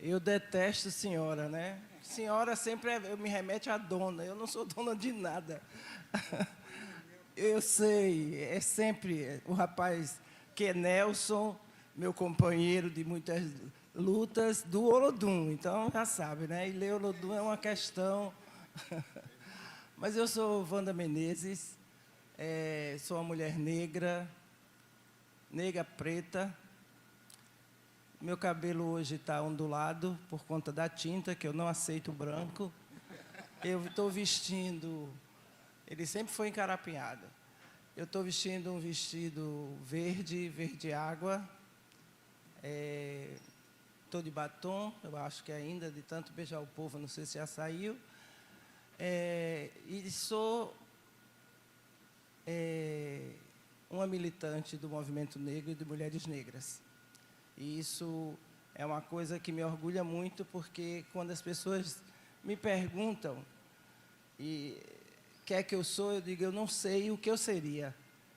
Eu detesto senhora, né? Senhora sempre me remete à dona. Eu não sou dona de nada. Eu sei, é sempre o rapaz que é Nelson, meu companheiro de muitas lutas, do Olodum. Então, já sabe, né? E ler Olodum é uma questão. Mas eu sou Wanda Menezes, sou uma mulher negra, preta. Meu cabelo hoje está ondulado por conta da tinta, que eu não aceito branco. Eu estou vestindo... Ele sempre foi encarapinhado. Eu estou vestindo um vestido verde, verde água. Estou de batom, eu acho que ainda, de tanto beijar o povo, não sei se já saiu. E sou uma militante do movimento negro e de mulheres negras. E isso é uma coisa que me orgulha muito, porque quando as pessoas me perguntam e que é que eu sou, eu digo, eu não sei o que eu seria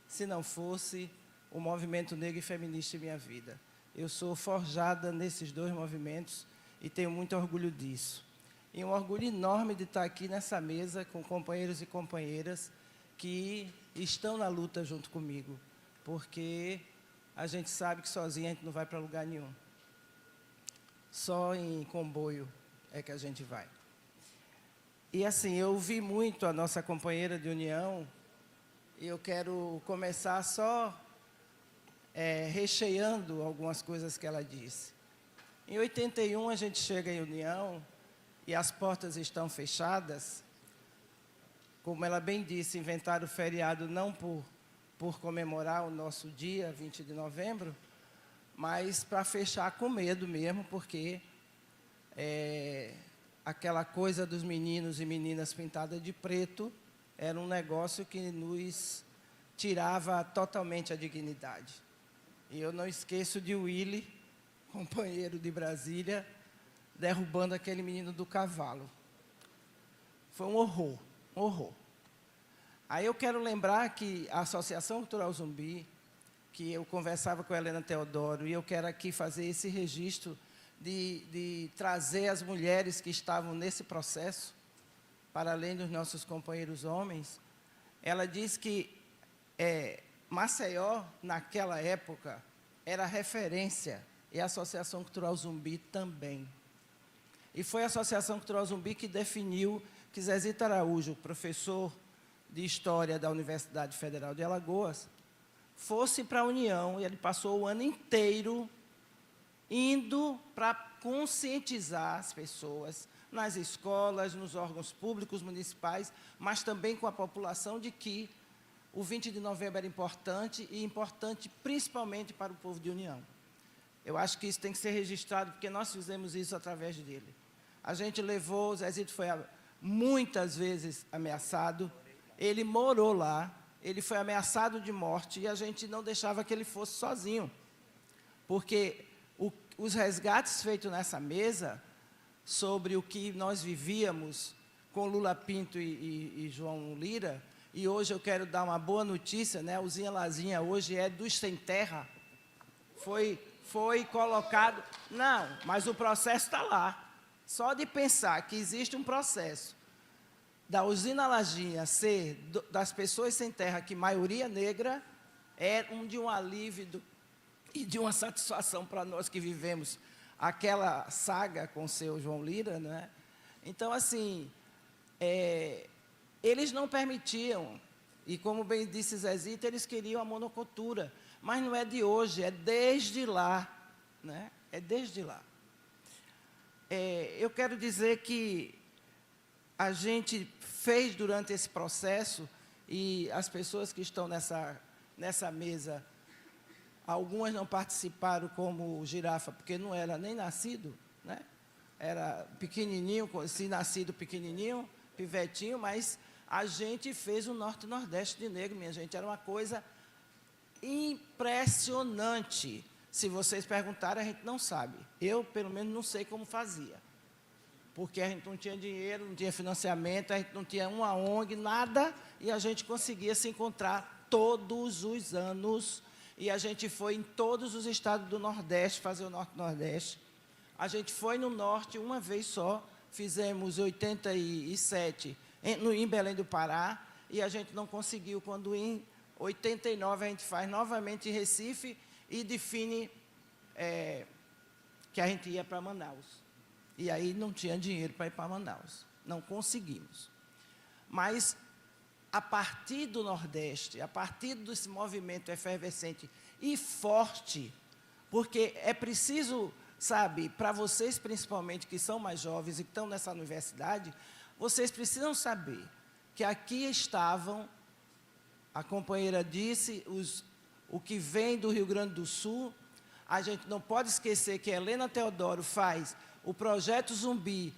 se não fosse o movimento negro e feminista em minha vida. Eu sou forjada nesses dois movimentos e tenho muito orgulho disso. E um orgulho enorme de estar aqui nessa mesa com companheiros e companheiras que estão na luta junto comigo, porque a gente sabe que sozinho a gente não vai para lugar nenhum. Só em comboio é que a gente vai. E assim, eu vi muito a nossa companheira de união, e eu quero começar só recheando algumas coisas que ela disse. Em 81, a gente chega em união e as portas estão fechadas. Como ela bem disse, inventaram o feriado não por comemorar o nosso dia, 20 de novembro, mas para fechar com medo mesmo, porque aquela coisa dos meninos e meninas pintadas de preto era um negócio que nos tirava totalmente a dignidade. E eu não esqueço de Willy, companheiro de Brasília, derrubando aquele menino do cavalo. Foi um horror, um horror. Aí eu quero lembrar que a Associação Cultural Zumbi, que eu conversava com a Helena Teodoro, e eu quero aqui fazer esse registro de trazer as mulheres que estavam nesse processo, para além dos nossos companheiros homens. Ela diz que Maceió, naquela época, era referência, e a Associação Cultural Zumbi também. E foi a Associação Cultural Zumbi que definiu que Zezito Araújo, professor de História da Universidade Federal de Alagoas, fosse para a União, e ele passou o ano inteiro indo para conscientizar as pessoas nas escolas, nos órgãos públicos municipais, mas também com a população de que o 20 de novembro era importante, e importante principalmente para o povo de União. Eu acho que isso tem que ser registrado, porque nós fizemos isso através dele. A gente levou, o Zezito foi muitas vezes ameaçado, ele morou lá, ele foi ameaçado de morte, e a gente não deixava que ele fosse sozinho, porque os resgates feitos nessa mesa, sobre o que nós vivíamos com Lula Pinto e João Lira, e hoje eu quero dar uma boa notícia, né? Uzinha Lazinha hoje é dos sem terra, foi colocado... Não, mas o processo está lá. Só de pensar que existe um processo da usina Lazinha ser das pessoas sem terra, que maioria negra, é de um alívio e de uma satisfação para nós que vivemos aquela saga com o seu João Lira, né? Então, assim, eles não permitiam, e como bem disse Zezito, eles queriam a monocultura, mas não é de hoje, é desde lá, né? É desde lá. Eu quero dizer que a gente fez durante esse processo, e as pessoas que estão nessa mesa, algumas não participaram como Girafa, porque não era nem nascido, né? Era pequenininho, se nascido pequenininho, pivetinho, mas a gente fez o Norte e Nordeste de negro, minha gente. Era uma coisa impressionante. Se vocês perguntarem, a gente não sabe. Eu, pelo menos, não sei como fazia. Porque a gente não tinha dinheiro, não tinha financiamento, a gente não tinha uma ONG, nada, e a gente conseguia se encontrar todos os anos. E a gente foi em todos os estados do Nordeste fazer o Norte e Nordeste. A gente foi no norte uma vez só, fizemos 87 em Belém do Pará, e a gente não conseguiu, quando em 89 a gente faz novamente em Recife e define que a gente ia para Manaus. E aí não tinha dinheiro para ir para Manaus, não conseguimos. Mas, a partir do Nordeste, a partir desse movimento efervescente e forte, porque é preciso, sabe, para vocês principalmente, que são mais jovens e que estão nessa universidade, vocês precisam saber que aqui estavam, a companheira disse, o que vem do Rio Grande do Sul. A gente não pode esquecer que a Helena Teodoro faz o Projeto Zumbi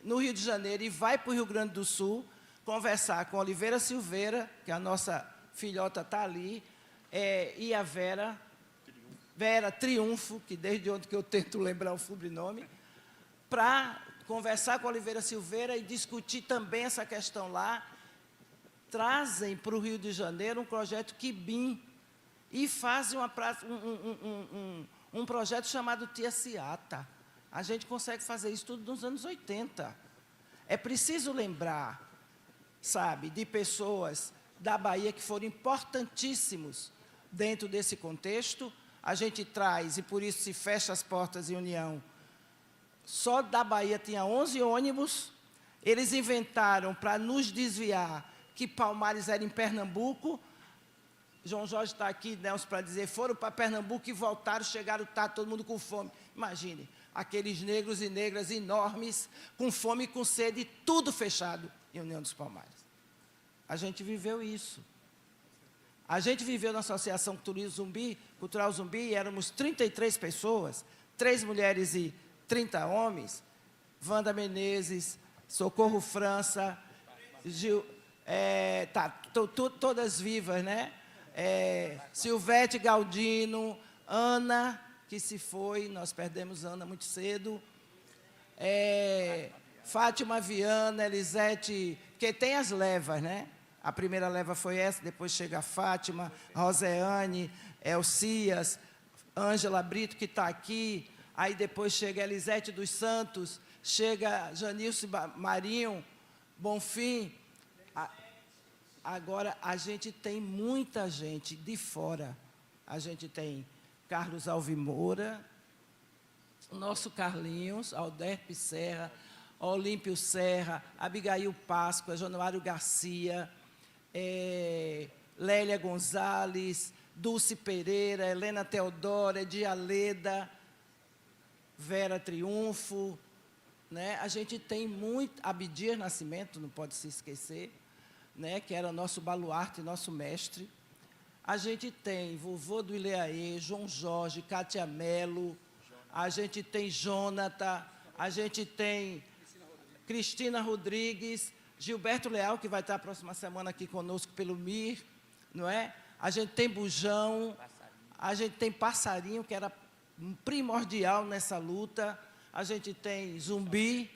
no Rio de Janeiro e vai para o Rio Grande do Sul conversar com Oliveira Silveira, que a nossa filhota está ali, e a Vera Triunfo, que desde ontem que eu tento lembrar o sobrenome, para conversar com Oliveira Silveira e discutir também essa questão lá. Trazem para o Rio de Janeiro um projeto Quibim e fazem um projeto chamado Tia Ciata. A gente consegue fazer isso tudo nos anos 80. É preciso lembrar, sabe, de pessoas da Bahia que foram importantíssimos dentro desse contexto. A gente traz, e por isso se fecha as portas em União. Só da Bahia tinha 11 ônibus. Eles inventaram, para nos desviar, que Palmares era em Pernambuco. João Jorge está aqui, Nelson, para dizer, foram para Pernambuco e voltaram, chegaram, tá todo mundo com fome. Imagine, aqueles negros e negras enormes, com fome e com sede, tudo fechado em União dos Palmares. A gente viveu isso. A gente viveu na Associação Cultural Zumbi, éramos 33 pessoas, 3 mulheres e 30 homens, Wanda Menezes, Socorro França, Gil, todas vivas, né? Silvete Galdino, Ana, que se foi, nós perdemos Ana muito cedo, Fátima Viana, Elisete, porque tem as levas, né? A primeira leva foi essa, depois chega a Fátima, Roseane, Elcias, Ângela Brito, que está aqui, aí depois chega Elisete dos Santos, chega Janilce Marinho, Bonfim. Agora, a gente tem muita gente de fora. A gente tem Carlos Alvimoura, nosso Carlinhos, Alderpe Serra, Olímpio Serra, Abigail Páscoa, Januário Garcia, Lélia Gonzalez, Dulce Pereira, Helena Teodora, Edia Leda, Vera Triunfo, né? A gente tem muito, Abdias Nascimento, não pode se esquecer, né? Que era nosso baluarte, nosso mestre. A gente tem vovô do Ileaê, João Jorge, Cátia Melo, a gente tem Jonathan, a gente tem Cristina Rodrigues, Gilberto Leal, que vai estar a próxima semana aqui conosco pelo MIR, não é? A gente tem Bujão, a gente tem Passarinho, que era primordial nessa luta, a gente tem Zumbi,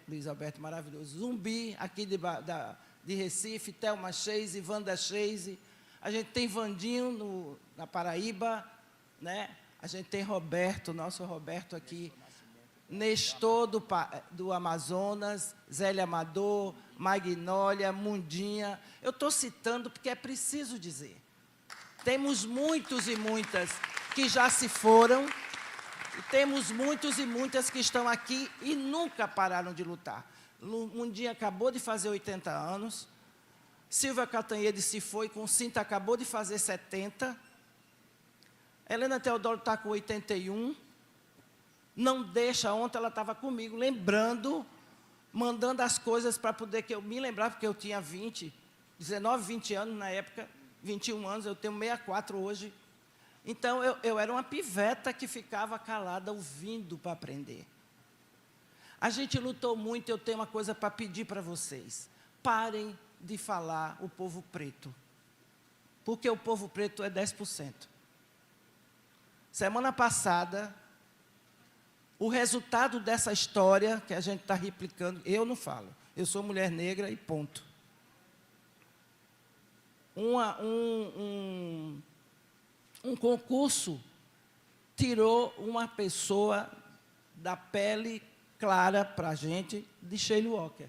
Luiz Alberto, maravilhoso, Zumbi, aqui de Recife, Thelma Cheise, Wanda Cheise, a gente tem Vandinho na Paraíba, né? A gente tem Roberto, nosso Roberto aqui, Nestor do Amazonas, Zélia Amador, Magnólia, Mundinha. Eu estou citando porque é preciso dizer. Temos muitos e muitas que já se foram, e temos muitos e muitas que estão aqui e nunca pararam de lutar. Mundinha acabou de fazer 80 anos, Silvia Catanhede se foi com Cinta, acabou de fazer 70, Helena Teodoro está com 81, não deixa, ontem ela estava comigo, lembrando, mandando as coisas para poder que eu me lembrar, porque eu tinha 19, 20 anos na época, 21 anos, eu tenho 64 hoje. Então, eu era uma piveta que ficava calada, ouvindo para aprender. A gente lutou muito, eu tenho uma coisa para pedir para vocês. Parem de falar o povo preto, porque o povo preto é 10%. Semana passada, o resultado dessa história que a gente está replicando, eu não falo, eu sou mulher negra e ponto. Um concurso tirou uma pessoa da pele clara para a gente, de Shirley Walker,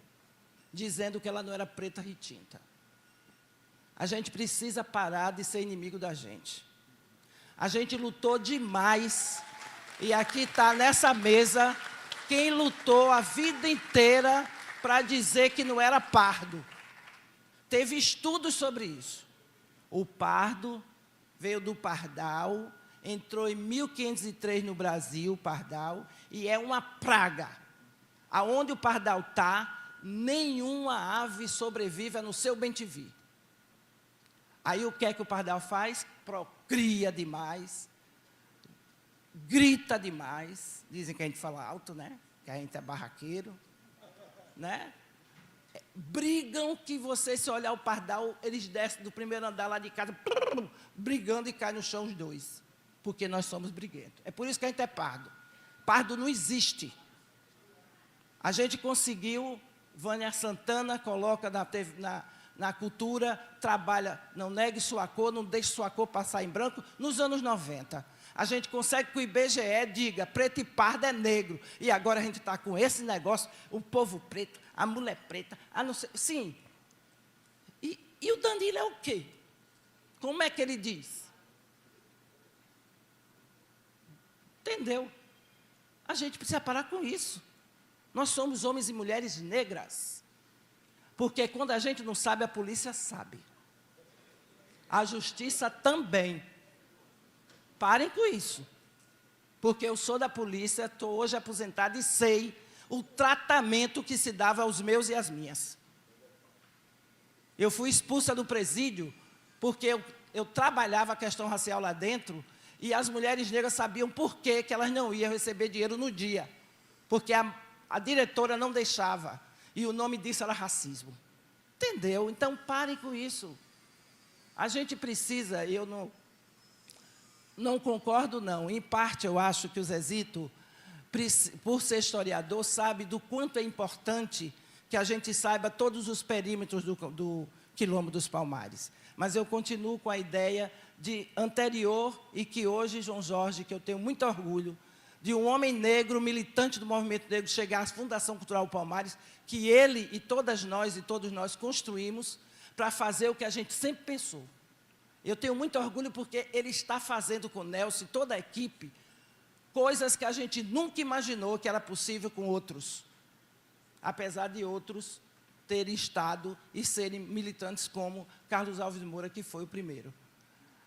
dizendo que ela não era preta retinta. A gente precisa parar de ser inimigo da gente. A gente lutou demais, e aqui está nessa mesa quem lutou a vida inteira para dizer que não era pardo. Teve estudos sobre isso. O pardo veio do pardal, entrou em 1503 no Brasil, o pardal, e é uma praga. Aonde o pardal está, nenhuma ave sobrevive no seu bem-te-vi. Aí o que é que o pardal faz? Procria demais, grita demais, dizem que a gente fala alto, né? Que a gente é barraqueiro, né? Brigam que você, se olhar o pardal, eles descem do primeiro andar lá de casa, brigando e caem no chão os dois, porque nós somos briguentos. É por isso que a gente é pardo. Pardo não existe. A gente conseguiu, Vânia Santana coloca na cultura, trabalha, não negue sua cor, não deixe sua cor passar em branco, nos anos 90. A gente consegue que o IBGE diga, preto e pardo é negro. E agora a gente está com esse negócio, o povo preto, a mulher preta, a não sei... Sim. E o Danilo é o quê? Como é que ele diz? Entendeu? A gente precisa parar com isso. Nós somos homens e mulheres negras. Porque quando a gente não sabe, a polícia sabe. A justiça também. Parem com isso. Porque eu sou da polícia, estou hoje aposentada e sei o tratamento que se dava aos meus e às minhas. Eu fui expulsa do presídio porque eu trabalhava a questão racial lá dentro e as mulheres negras sabiam por que elas não iam receber dinheiro no dia. Porque a diretora não deixava. E o nome disso era racismo. Entendeu? Então, parem com isso. A gente precisa, eu não concordo, não. Em parte, eu acho que o Zezito, por ser historiador, sabe do quanto é importante que a gente saiba todos os perímetros do Quilombo dos Palmares. Mas eu continuo com a ideia de anterior e que hoje, João Jorge, que eu tenho muito orgulho, de um homem negro, militante do movimento negro, chegar à Fundação Cultural Palmares, que ele e todas nós e todos nós construímos para fazer o que a gente sempre pensou. Eu tenho muito orgulho porque ele está fazendo com o Nelson e toda a equipe coisas que a gente nunca imaginou que era possível com outros, apesar de outros terem estado e serem militantes como Carlos Alves de Moura, que foi o primeiro.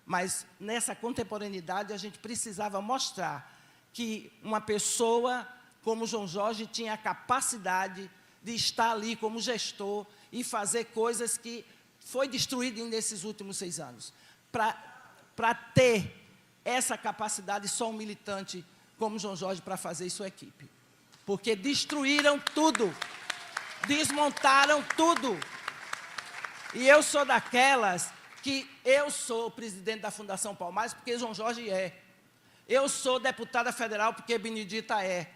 Mas nessa contemporaneidade a gente precisava mostrar que uma pessoa como João Jorge tinha a capacidade de estar ali como gestor e fazer coisas que foi destruído nesses últimos 6 anos. Para ter essa capacidade, só um militante como João Jorge para fazer sua equipe. Porque destruíram tudo, desmontaram tudo. E eu sou daquelas que eu sou presidente da Fundação Palmares porque João Jorge é. Eu sou deputada federal porque Benedita é.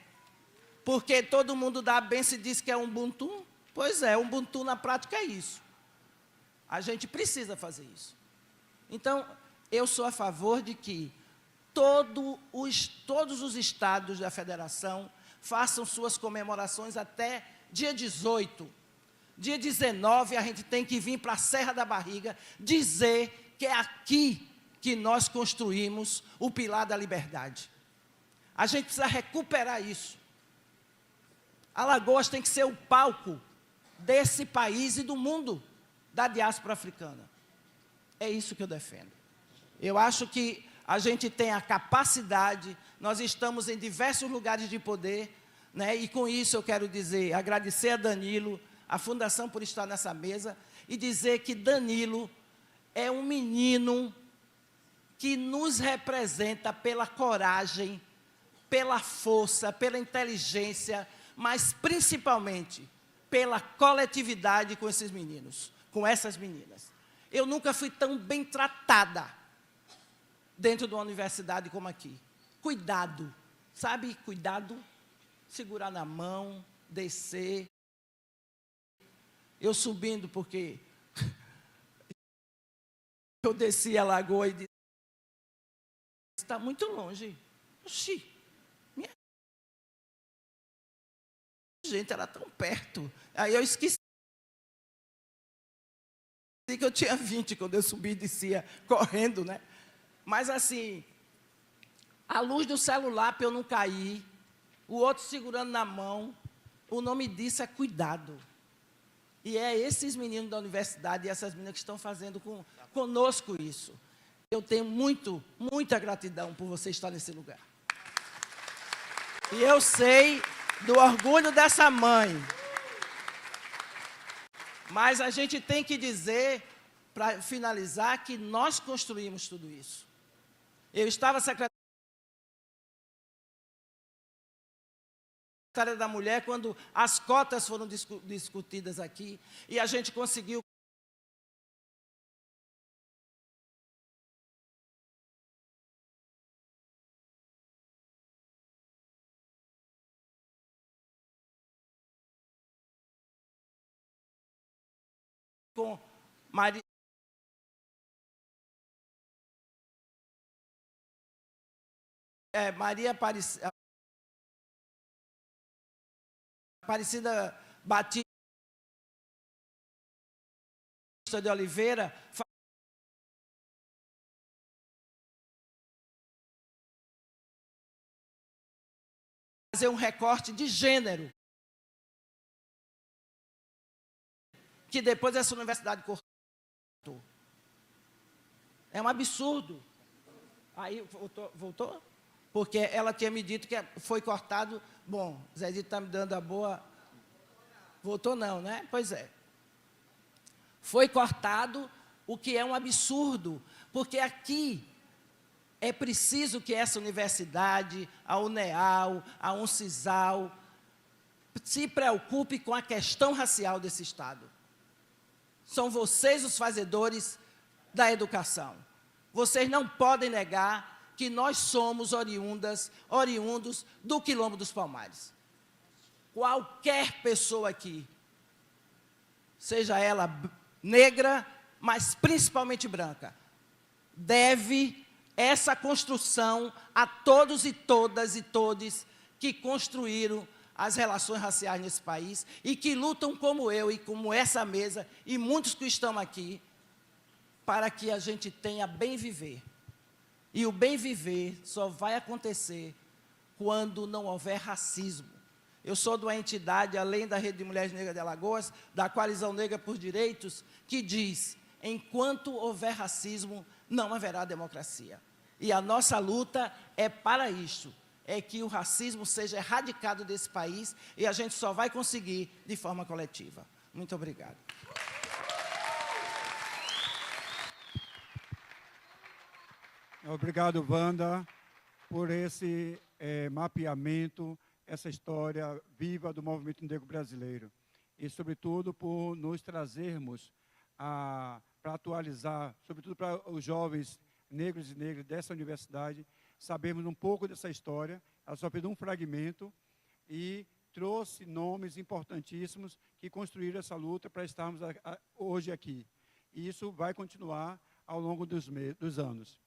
Porque todo mundo dá a benção e diz que é Ubuntu. Pois é, Ubuntu na prática é isso. A gente precisa fazer isso. Então, eu sou a favor de que todos os estados da federação façam suas comemorações até dia 18. Dia 19, a gente tem que vir para a Serra da Barriga dizer que é aqui que nós construímos o pilar da liberdade. A gente precisa recuperar isso. Alagoas tem que ser o palco desse país e do mundo, da diáspora africana. É isso que eu defendo. Eu acho que a gente tem a capacidade, nós estamos em diversos lugares de poder, né? E com isso eu quero dizer, agradecer a Danilo, a Fundação por estar nessa mesa, e dizer que Danilo é um menino que nos representa pela coragem, pela força, pela inteligência, mas principalmente pela coletividade com esses meninos, com essas meninas. Eu nunca fui tão bem tratada dentro de uma universidade como aqui. Cuidado, sabe? Cuidado, segurar na mão, descer. Eu subindo porque eu desci a lagoa e disse, está muito longe. Oxi, minha gente, era tão perto. Aí eu esqueci que eu tinha 20 quando eu subi e descia correndo, né? Mas assim, a luz do celular para eu não cair, o outro segurando na mão, o nome disso é cuidado. E é esses meninos da universidade e essas meninas que estão fazendo conosco isso. Eu tenho muita gratidão por você estar nesse lugar. E eu sei do orgulho dessa mãe. Mas a gente tem que dizer, para finalizar, que nós construímos tudo isso. Eu estava secretária da Mulher quando as cotas foram discutidas aqui, e a gente conseguiu com Maria Aparecida Batista de Oliveira, fazer um recorte de gênero, que depois essa universidade cortou. É um absurdo. Aí, voltou? Porque ela tinha me dito que foi cortado. Bom, Zé Dito está me dando a boa... Voltou não, né? Pois é. Foi cortado, o que é um absurdo, porque aqui é preciso que essa universidade, a UNEAL, a UNCISAL, se preocupe com a questão racial desse Estado. São vocês os fazedores da educação. Vocês não podem negar que nós somos oriundos do Quilombo dos Palmares. Qualquer pessoa aqui, seja ela negra, mas principalmente branca, deve essa construção a todos e todas e todes que construíram as relações raciais nesse país e que lutam como eu e como essa mesa e muitos que estão aqui para que a gente tenha bem viver. E o bem viver só vai acontecer quando não houver racismo. Eu sou de uma entidade, além da Rede de Mulheres Negras de Alagoas, da Coalizão Negra por Direitos, que diz, enquanto houver racismo, não haverá democracia. E a nossa luta é para isso, é que o racismo seja erradicado desse país e a gente só vai conseguir de forma coletiva. Muito obrigado. Obrigado, Wanda, por esse mapeamento, essa história viva do movimento negro brasileiro. E, sobretudo, por nos trazermos para atualizar, sobretudo para os jovens negros e negras dessa universidade, sabemos um pouco dessa história. Ela só fez um fragmento e trouxe nomes importantíssimos que construíram essa luta para estarmos hoje aqui. E isso vai continuar ao longo dos anos.